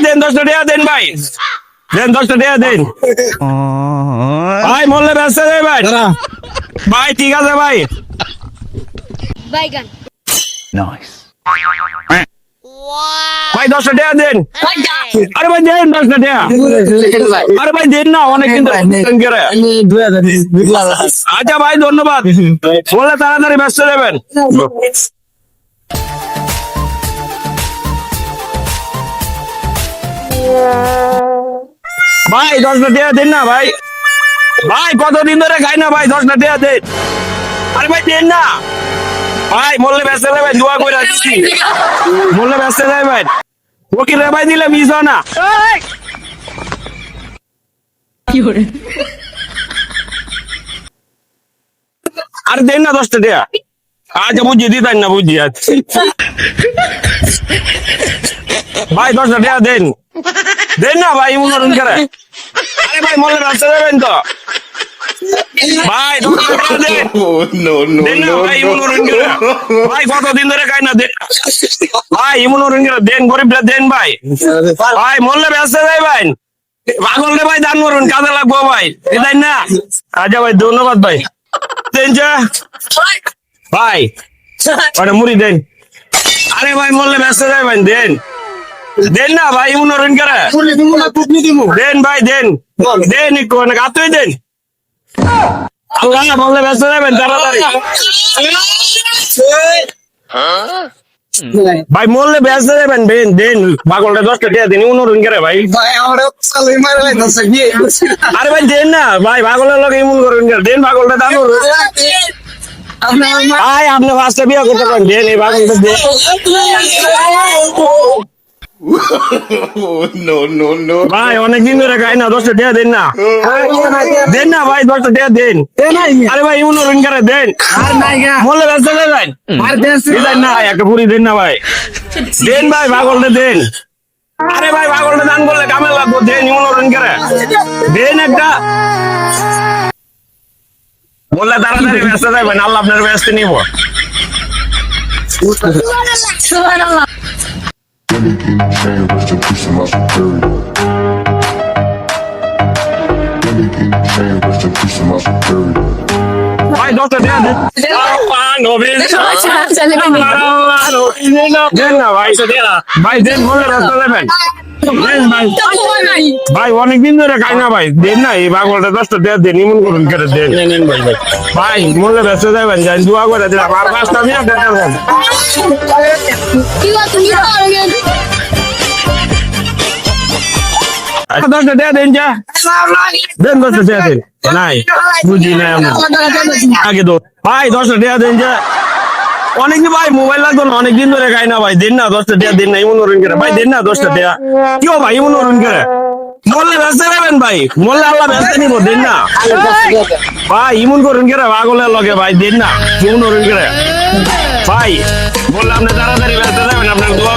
দেন 10 টাকা দেন ভাই, দেন 10 টাকা দেন ভাই, মোল্লে ব্যস্ত রে ভাই। ভাই ঠিক আছে ভাই, ভাই 10 টাকা দেন। আরে ভাই দেন 10 টাকা। আরে ভাই দেন না, অনেক কিন্তু আচ্ছা ভাই ধন্যবাদ, বলে তাড়াতাড়ি ব্যস্ত দেবেন। ভাই 10 টাকা দেন না ভাই, ভাই কতদিন ধরে খাই না ভাই, 10 টাকা দেন। আরে ভাই দেন না ভাই, মোল্লে ব্যস্ত দেবেন, দোয়া করে দিচ্ছি, মোল্লে ব্যস্ত দেবেন। ওকিল রে ভাই দিলে মিস হয় না। আরে দেন না 10 টাকা। আচ্ছা বুঝিয়ে দিতেন না, বুঝিয়ে ভাই 10 টাকা দেন, দেন না ভাই, মনোরঞ্জন করে। আরে ভাই মোল্লে ব্যস্ত দেবেন তো ভাই, 10 টাকা দেন। দেন না ভাই, মনোরঞ্জন করে। ভাই কতদিন ধরে খাই না, দেন ভাই, মনোরঞ্জন করে দেন, গরিবরা দেন ভাই। ভাই মোল্লে ব্যস্ত দেবেন, পাগল রে ভাই, দান করুন, কাজে লাগবো ভাই, দেন না। আচ্ছা ভাই ধন্যবাদ ভাই, দেন যা ভাই, ওটা মুড়ি দেন। আরে ভাই মোল্লে ব্যস্ত দেবেন, দেন দেন না ভাই, মনোরঞ্জন করে দেন ভাই, দেন দেন, একটু অনেক আত্মই দেন। আল্লাহ মোল্লে ব্যস্ত দেবেন তাড়াতাড়ি ভাই, মোল্লে ব্যস্ত দেবেন, দেন দেন, পাগলটা 10 টাকা দিন, মনোরঞ্জন করে ভাই। আরে ভাই দেন না ভাই, পাগলের লোক ইমন করুন, দেন পাগলটা দাম করুন ভাই, আপনি ফার্স্টে বিয়ে করতে পারেন, দেন এই পাগলটা দেন। ভাই অনেকদিন ধরে খাই না, 10 টাকা দেন না, দেন না ভাই, 10 টাকা দেন। আরে ভাই মনোরঞ্জন করে দেন, মোল্লে ব্যস্ত দেবেন, দেন না একটা পুরি দেন না ভাই, দেন ভাই পাগলটা দেন। আরে ভাই পাগলটা দান করলে কামে লাগবো, দেন মনোরঞ্জন করে দেন একটা। বললে তাড়াতাড়ি ব্যস্ত দেবেন, আল্লাহ আপনার ব্যস্ত নিব। ভাই 10 টাকা দেন, দেন না ভাই, ভাই দেন, মোল্লে ব্যস্ত দেবেন, দেন ভাই। ভাই অনেকদিন ধরে খাই না ভাই, দেন না এই পাগলটা 10 টাকা দেন, ইমন করুন করে দেন ভাই, মোল্লে ব্যস্ত দেবেন, যাই দোয়া করে দিলাম, আর 5টা মিনিট দেন। আচ্ছা 10 টাকা দেন, যা দেন 10 টাকা দেন, নাই বুঝি না আগে তো ভাই 10 টাকা দেন, যা অনেকদিন ভাই মোবাইল লাগতো না, অনেকদিন ধরে খাই না ভাই, দেন না 10 টাকা দেন না, মনোরঞ্জন করে ভাই, দেন না 10 টাকা। কেউ ভাই মনোরঞ্জন করে মোল্লে ব্যস্ত দেবেন ভাই, মোল্লে আল্লাহ ব্যস্ত নিব, দেন না ভাই, ইমন করুন করে পাগলের লগে ভাই, দেন না মনোরঞ্জন করে ভাই, বললে আপনি তাড়াতাড়ি ব্যস্ত দেবেন, আপনার দোয়া